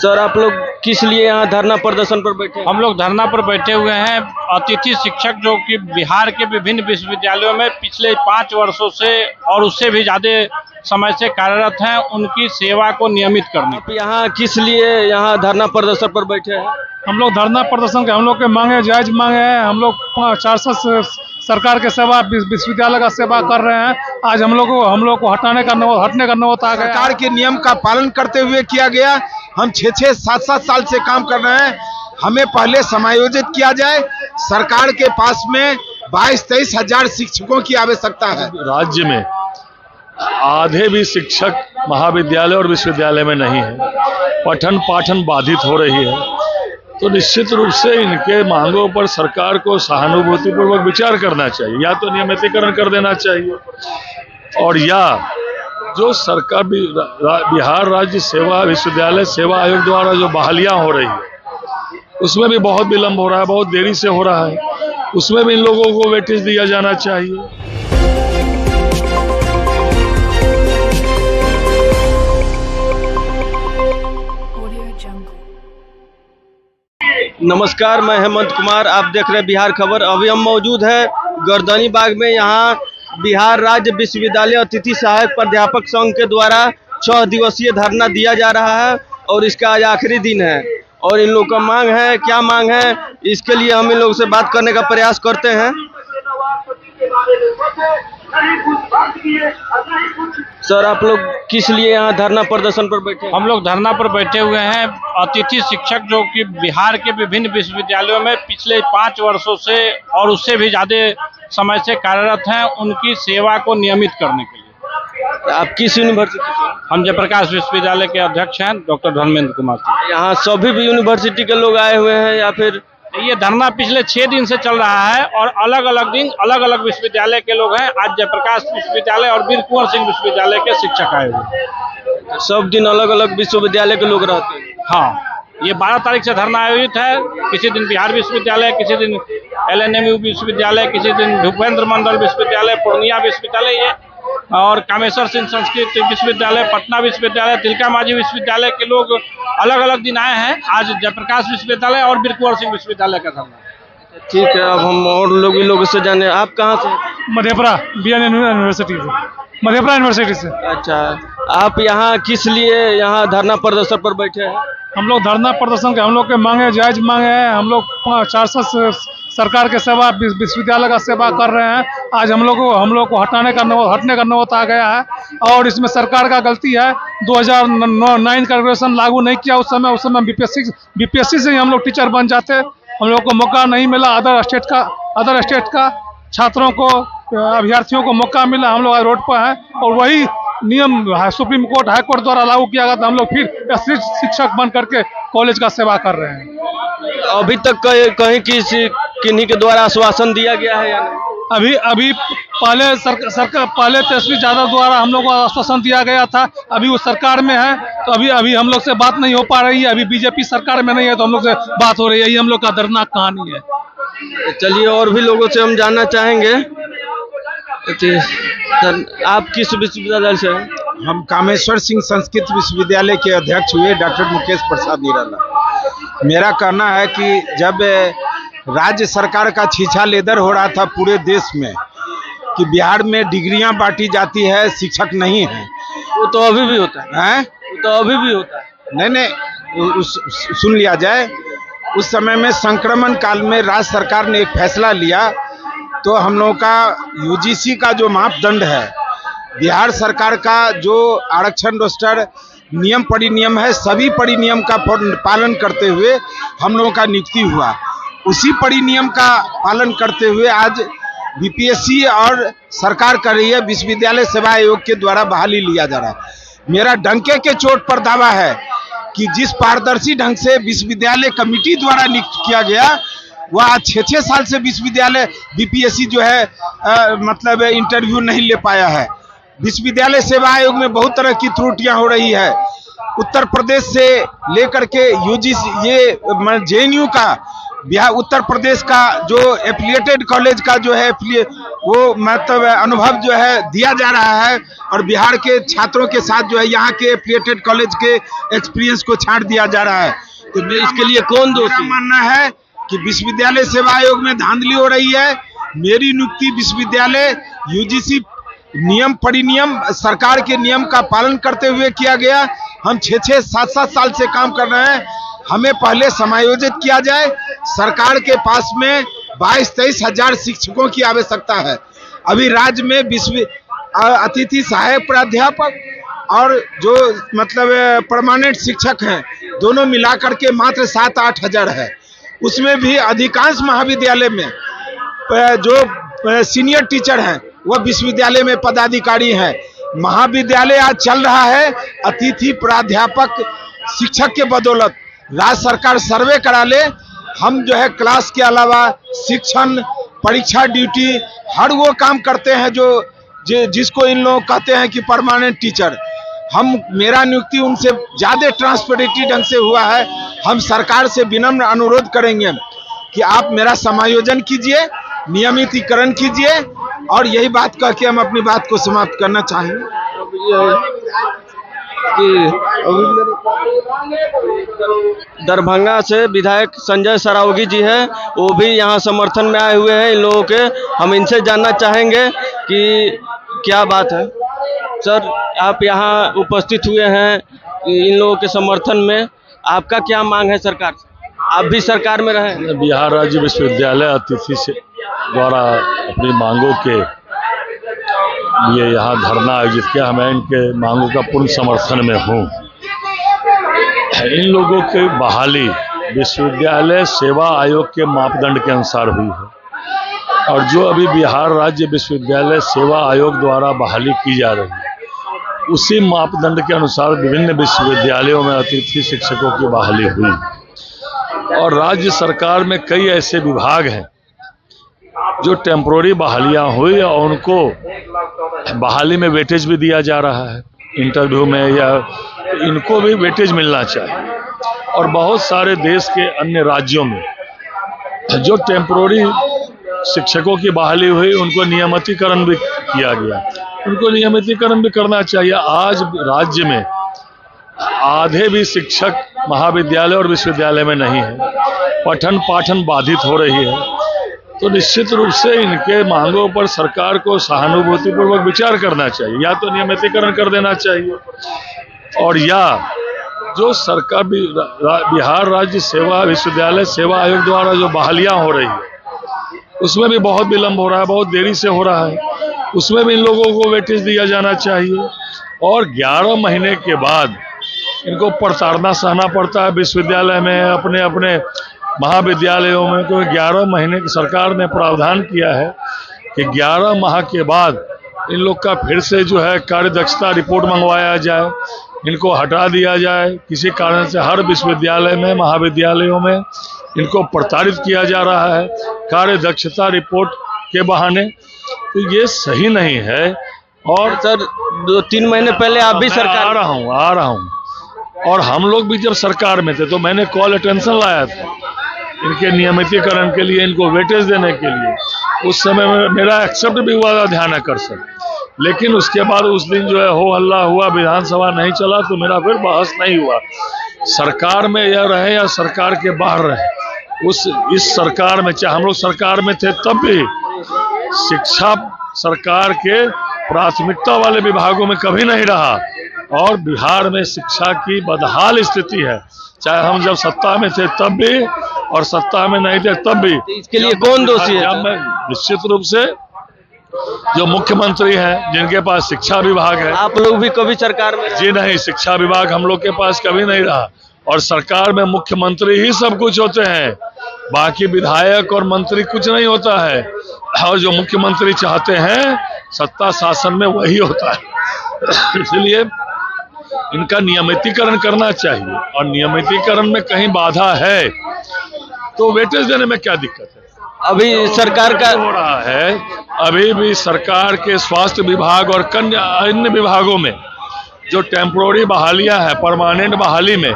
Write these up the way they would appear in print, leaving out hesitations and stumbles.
Sir, आप लोग किस लिए यहाँ धरना प्रदर्शन पर बैठे हैं? हम लोग धरना पर बैठे हुए हैं। अतिथि शिक्षक जो कि बिहार के विभिन्न विश्वविद्यालयों में पिछले 5 वर्षों से और उससे भी ज्यादा समय से कार्यरत हैं, उनकी सेवा को नियमित करने। आप यहाँ किस लिए यहाँ धरना प्रदर्शन पर बैठे हैं? हम लोग धरना प्रदर्शन के हम लोग के मांगे जायज मांगे हैं। हम लोग 4 साल सरकार के सेवा विश्वविद्यालय का सेवा कर रहे हैं। आज हम लोग को हटने का नौबत आ गया। सरकार के नियम का पालन करते हुए किया गया। हम 6-6, 7-7 साल से काम कर रहे हैं। हमें पहले समायोजित किया जाए। सरकार के पास में 22-23 हजार शिक्षकों की आवश्यकता है। राज्य में आधे भी शिक्षक महाविद्यालय और विश्वविद्यालय में नहीं है। पठन पाठन बाधित हो रही है, तो निश्चित रूप से इनके मांगों पर सरकार को सहानुभूतिपूर्वक विचार करना चाहिए। या तो नियमितीकरण कर देना चाहिए, और या जो सरकार बिहार राज्य सेवा विश्वविद्यालय सेवा आयोग द्वारा जो बहालियां हो रही है, उसमें भी बहुत विलंब हो रहा है, बहुत देरी से हो रहा है। उसमें भी इन लोगों को वेटेज दिया जाना चाहिए। नमस्कार, मैं हेमंत कुमार, आप देख रहे हैं बिहार खबर। अभी हम मौजूद है गर्दनी बाग में। यहाँ बिहार राज्य विश्वविद्यालय अतिथि सहायक प्राध्यापक संघ के द्वारा 6 दिवसीय धरना दिया जा रहा है और इसका आज आखिरी दिन है। और इन लोग का मांग है, क्या मांग है, इसके लिए हम इन लोगों से बात करने का प्रयास करते हैं। सर, आप लोग किस लिए यहाँ धरना प्रदर्शन पर बैठे हैं? हम लोग धरना पर बैठे हुए हैं। अतिथि शिक्षक जो कि बिहार के विभिन्न विश्वविद्यालयों में पिछले 5 वर्षों से और उससे भी ज्यादा समय से कार्यरत हैं, उनकी सेवा को नियमित करने के लिए। आप किस यूनिवर्सिटी से? हम जयप्रकाश विश्वविद्यालय के अध्यक्ष हैं, डॉक्टर धर्मेंद्र कुमार सिंह। यहाँ सभी भी यूनिवर्सिटी के लोग आए हुए हैं या फिर? ये धरना पिछले 6 दिन से चल रहा है और अलग अलग दिन अलग अलग विश्वविद्यालय के लोग हैं। आज जयप्रकाश विश्वविद्यालय और वीर कुंवर सिंह विश्वविद्यालय के शिक्षक आए हुए। सब दिन अलग अलग विश्वविद्यालय के लोग रहते हैं? हाँ, ये 12 तारीख से धरना आयोजित है। किसी दिन बिहार विश्वविद्यालय, किसी दिन LNMU विश्वविद्यालय, किसी दिन भूपेंद्र मंडल विश्वविद्यालय, पूर्णिया विश्वविद्यालय, ये और कामेश्वर सिंह संस्कृत विश्वविद्यालय, पटना विश्वविद्यालय, तिलका मांझी विश्वविद्यालय के लोग अलग अलग दिन आए हैं। आज जयप्रकाश विश्वविद्यालय और वीर कुंवर सिंह विश्वविद्यालय का धरना। ठीक है, अब हम और लोगों से जाने। आप कहाँ से? मधेपुरा यूनिवर्सिटी से। मधेपुरा यूनिवर्सिटी से। अच्छा, आप यहाँ किस लिए यहाँ धरना प्रदर्शन पर बैठे हैं? हम लोग धरना प्रदर्शन के हम लोग के मांगे जायज मांगे हैं। हम लोग 4 साल सरकार के सेवा विश्वविद्यालय का सेवा कर रहे हैं। आज हम लोग को हटने का नौबत आ गया है। और इसमें सरकार का गलती है। 2009 का रेगुलेशन लागू नहीं किया उस समय बीपीएससी से ही हम लोग टीचर बन जाते। हम लोग को मौका नहीं मिला। अदर स्टेट का छात्रों को, अभ्यर्थियों को मौका मिला। हम लोग रोड पर हैं और वही नियम सुप्रीम कोर्ट, हाई कोर्ट द्वारा लागू किया गया था। हम लोग फिर शिक्षक बन करके कॉलेज का सेवा कर रहे हैं। अभी तक कहीं किन्हीं के द्वारा आश्वासन दिया गया है या नहीं? अभी पहले तेजस्वी यादव द्वारा हम लोग को आश्वासन दिया गया था। अभी वो सरकार में है, तो अभी हम लोग से बात नहीं हो पा रही है। अभी बीजेपी सरकार में नहीं है, तो हम लोग से बात हो रही है। यही हम लोग का दर्दनाक कहानी है। चलिए, और भी लोगों से हम जानना चाहेंगे। सर, आप किस विश्वविद्यालय से हैं? हम कामेश्वर सिंह संस्कृत विश्वविद्यालय के अध्यक्ष हुए डॉक्टर मुकेश प्रसाद निराला। मेरा कहना है कि जब राज्य सरकार का छीछा लेदर हो रहा था पूरे देश में कि बिहार में डिग्रियां बांटी जाती है, शिक्षक नहीं है। वो तो अभी भी होता है। वो तो अभी भी होता है। नहीं, सुन लिया जाए। उस समय में संक्रमण काल में राज्य सरकार ने एक फैसला लिया, तो हम लोगों का UGC का जो मापदंड है, बिहार सरकार का जो आरक्षण रोस्टर नियम परिनियम है, सभी परिनियम का पालन करते हुए हम लोगों का नियुक्ति हुआ। उसी परिनियम का पालन करते हुए आज बीपीएससी और सरकार कर रही है, विश्वविद्यालय सेवा आयोग के द्वारा बहाली लिया जा रहा है। मेरा डंके के चोट पर दावा है कि जिस पारदर्शी ढंग से विश्वविद्यालय कमेटी द्वारा नियुक्त किया गया, वह आज 6-6 साल से विश्वविद्यालय बीपीएससी जो है मतलब इंटरव्यू नहीं ले पाया है। विश्वविद्यालय सेवा आयोग में बहुत तरह की त्रुटियां हो रही है। उत्तर प्रदेश से लेकर के UGC, ये JNU का बिहार उत्तर प्रदेश का जो एफिलिएटेड कॉलेज का जो है वो मतलब अनुभव जो है दिया जा रहा है और बिहार के छात्रों के साथ जो है यहाँ के एफिलिएटेड कॉलेज के एक्सपीरियंस को छांट दिया जा रहा है। तो इसके लिए कौन मेरा दोषी? मानना है कि विश्वविद्यालय सेवा आयोग में धांधली हो रही है। मेरी नियुक्ति विश्वविद्यालय यूजीसी नियम परिनियम सरकार के नियम का पालन करते हुए किया गया। हम 6-6 7-7 साल से काम कर रहे हैं। हमें पहले समायोजित किया जाए। सरकार के पास में 22-23 हजार शिक्षकों की आवश्यकता है। अभी राज्य में अतिथि सहायक प्राध्यापक और जो मतलब परमानेंट शिक्षक हैं दोनों मिलाकर के मात्र 7-8 हजार है। उसमें भी अधिकांश महाविद्यालय में जो सीनियर टीचर हैं वह विश्वविद्यालय में पदाधिकारी हैं। महाविद्यालय आज चल रहा है अतिथि प्राध्यापक शिक्षक के बदौलत। राज्य सरकार सर्वे करा ले। हम जो है क्लास के अलावा शिक्षण परीक्षा ड्यूटी हर वो काम करते हैं जिसको इन लोग कहते हैं कि परमानेंट टीचर। मेरा नियुक्ति उनसे ज्यादा ट्रांसपेरेंटली ढंग से हुआ है। हम सरकार से विनम्र अनुरोध करेंगे कि आप मेरा समायोजन कीजिए, नियमितीकरण कीजिए और यही बात कह के हम अपनी बात को समाप्त करना चाहेंगे। दरभंगा से विधायक संजय सरावगी जी है, वो भी यहाँ समर्थन में आए हुए हैं इन लोगों के। हम इनसे जानना चाहेंगे कि क्या बात है। सर, आप यहाँ उपस्थित हुए हैं इन लोगों के समर्थन में, आपका क्या मांग है सरकार से? आप भी सरकार में रहे। बिहार राज्य विश्वविद्यालय अतिथि से द्वारा अपनी मांगों के लिए यहाँ धरना आयोजित किया। मैं इनके मांगों का पूर्ण समर्थन में हूँ। इन लोगों की बहाली विश्वविद्यालय सेवा आयोग के मापदंड के अनुसार हुई है और जो अभी बिहार राज्य विश्वविद्यालय सेवा आयोग द्वारा बहाली की जा रही है उसी मापदंड के अनुसार विभिन्न विश्वविद्यालयों में अतिथि शिक्षकों की बहाली हुई। और राज्य सरकार में कई ऐसे विभाग हैं जो टेम्पोररी बहालियां हुई और उनको बहाली में वेटेज भी दिया जा रहा है इंटरव्यू में, या इनको भी वेटेज मिलना चाहिए। और बहुत सारे देश के अन्य राज्यों में जो टेम्पोररी शिक्षकों की बहाली हुई उनको नियमितीकरण भी किया गया, उनको नियमितीकरण भी करना चाहिए। आज राज्य में आधे भी शिक्षक महाविद्यालय और विश्वविद्यालय में नहीं है, पठन पाठन बाधित हो रही है। तो निश्चित रूप से इनके मांगों पर सरकार को सहानुभूतिपूर्वक विचार करना चाहिए। या तो नियमितीकरण कर देना चाहिए और या जो सरकार बिहार राज्य सेवा विश्वविद्यालय सेवा आयोग द्वारा जो बहालियां हो रही है उसमें भी बहुत विलंब हो रहा है, बहुत देरी से हो रहा है, उसमें भी इन लोगों को वेटेज दिया जाना चाहिए। और 11 महीने के बाद इनको प्रताड़ना सहना पड़ता है विश्वविद्यालय में, अपने अपने महाविद्यालयों में। तो 11 महीने की सरकार ने प्रावधान किया है कि 11 माह के बाद इन लोग का फिर से जो है कार्यदक्षता रिपोर्ट मंगवाया जाए, इनको हटा दिया जाए। किसी कारण से हर विश्वविद्यालय में महाविद्यालयों में इनको प्रताड़ित किया जा रहा है कार्यदक्षता रिपोर्ट के बहाने, तो ये सही नहीं है। और सर 2-3 महीने पहले आप भी सरकार आ रहा हूँ और हम लोग भी जब सरकार में थे तो मैंने कॉल अटेंशन लाया था इनके नियमितीकरण के लिए, इनको वेटेज देने के लिए। उस समय में मेरा एक्सेप्ट भी हुआ था ध्यान आकर्षण, लेकिन उसके बाद उस दिन जो है हो हल्ला हुआ, विधानसभा नहीं चला तो मेरा फिर बहस नहीं हुआ। सरकार में यह रहे या सरकार के बाहर रहे, इस सरकार में, चाहे हम लोग सरकार में थे तब भी शिक्षा सरकार के प्राथमिकता वाले विभागों में कभी नहीं रहा। और बिहार में शिक्षा की बदहाल स्थिति है, चाहे हम जब सत्ता में थे तब भी और सत्ता में नहीं थे तब भी। इसके लिए कौन दोषी है? निश्चित रूप से जो मुख्यमंत्री हैं जिनके पास शिक्षा विभाग है। आप लोग भी कभी सरकार में? जी नहीं, शिक्षा विभाग हम लोग के पास कभी नहीं रहा और सरकार में मुख्यमंत्री ही सब कुछ होते हैं, बाकी विधायक और मंत्री कुछ नहीं होता है। और जो मुख्यमंत्री चाहते हैं सत्ता शासन में वही होता है। इसलिए इनका नियमितीकरण करना चाहिए और नियमितीकरण में कहीं बाधा है तो वेटेज देने में क्या दिक्कत है? अभी सरकार का हो रहा है, अभी भी सरकार के स्वास्थ्य विभाग और अन्य विभागों में जो टेम्पोररी बहालियां हैं, परमानेंट बहाली में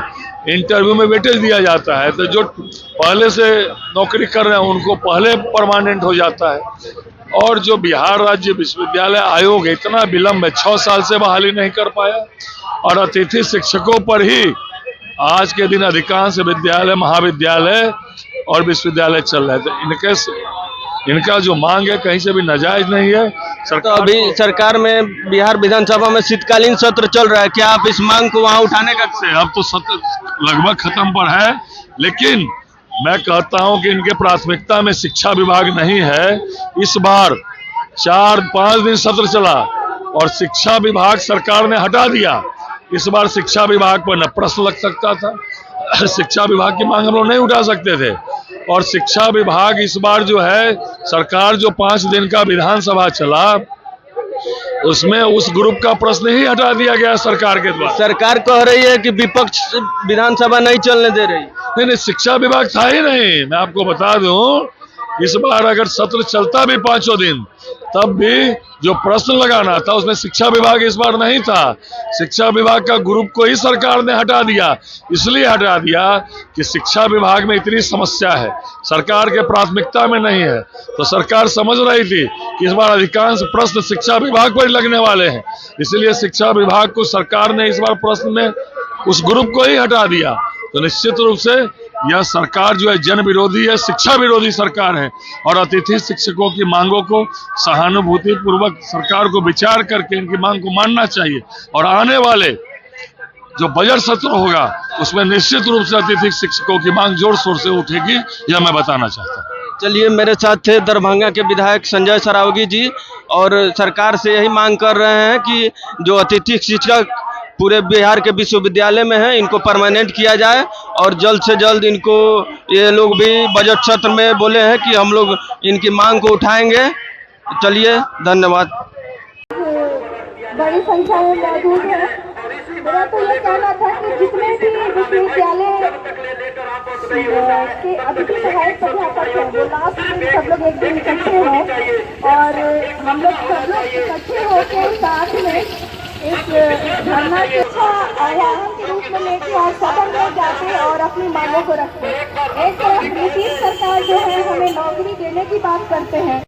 इंटरव्यू में वेटेज दिया जाता है, तो जो पहले से नौकरी कर रहे हैं उनको पहले परमानेंट हो जाता है। और जो बिहार राज्य विश्वविद्यालय आयोग इतना विलम्ब है, 6 साल से बहाली नहीं कर पाया, और अतिथि शिक्षकों पर ही आज के दिन अधिकांश विद्यालय, महाविद्यालय और विश्वविद्यालय चल रहे हैं। तो इनका जो मांग है कहीं से भी नाजायज नहीं है। तो अभी सरकार में बिहार विधानसभा में शीतकालीन सत्र चल रहा है, क्या आप इस मांग को वहां उठाने का? अब तो सत्र लगभग खत्म पर है, लेकिन मैं कहता हूं कि इनके प्राथमिकता में शिक्षा विभाग नहीं है। इस बार 4-5 दिन सत्र चला और शिक्षा विभाग सरकार ने हटा दिया। इस बार शिक्षा विभाग पर न प्रश्न लग सकता था, शिक्षा विभाग की मांग हम लोग नहीं उठा सकते थे। और शिक्षा विभाग इस बार जो है, सरकार जो 5 दिन का विधानसभा चला उसमें उस ग्रुप का प्रश्न ही हटा दिया गया सरकार के द्वारा। सरकार कह रही है कि विपक्ष विधानसभा नहीं चलने दे रही। नहीं, शिक्षा विभाग था ही नहीं। मैं आपको बता दूं, इस बार अगर सत्र चलता भी 5 दिन, तब भी जो प्रश्न लगाना था उसमें शिक्षा विभाग इस बार नहीं था। शिक्षा विभाग का ग्रुप को ही सरकार ने हटा दिया। इसलिए हटा दिया कि शिक्षा विभाग में इतनी समस्या है, सरकार के प्राथमिकता में नहीं है। तो सरकार समझ रही थी कि इस बार अधिकांश प्रश्न शिक्षा विभाग पर ही लगने वाले हैं, इसलिए शिक्षा विभाग को सरकार ने इस बार प्रश्न में उस ग्रुप को ही हटा दिया। तो निश्चित रूप से यह सरकार जो है जन विरोधी है, शिक्षा विरोधी सरकार है। और अतिथि शिक्षकों की मांगों को सहानुभूति पूर्वक सरकार को विचार करके इनकी मांग को मानना चाहिए। और आने वाले जो बजट सत्र होगा उसमें निश्चित रूप से अतिथि शिक्षकों की मांग जोर शोर से उठेगी, यह मैं बताना चाहता हूँ। चलिए, मेरे साथ थे दरभंगा के विधायक संजय सरावगी जी, और सरकार से यही मांग कर रहे हैं कि जो अतिथि शिक्षक पूरे बिहार के विश्वविद्यालय में है, इनको परमानेंट किया जाए। और जल्द से जल्द इनको, ये लोग भी बजट सत्र में बोले हैं कि हम लोग इनकी मांग को उठाएंगे। चलिए, धन्यवाद। बड़ी संख्या में मौजूद है। मेरा तो ये कहना था कि जितने भी विश्वविद्यालय के अतिथि सहायक प्राध्यापक हैं, वो लास्ट में सब लोग एक दिन इकट्ठे हों और हम लोग सब लोग इकट्ठे होकर साथ में इस धरना के आह्वान के रूप में लेके और सदन में जाते और अपनी मांगों को रखते। एक तरफ ब्रिटिश सरकार जो है हमें नौकरी देने की बात करते हैं,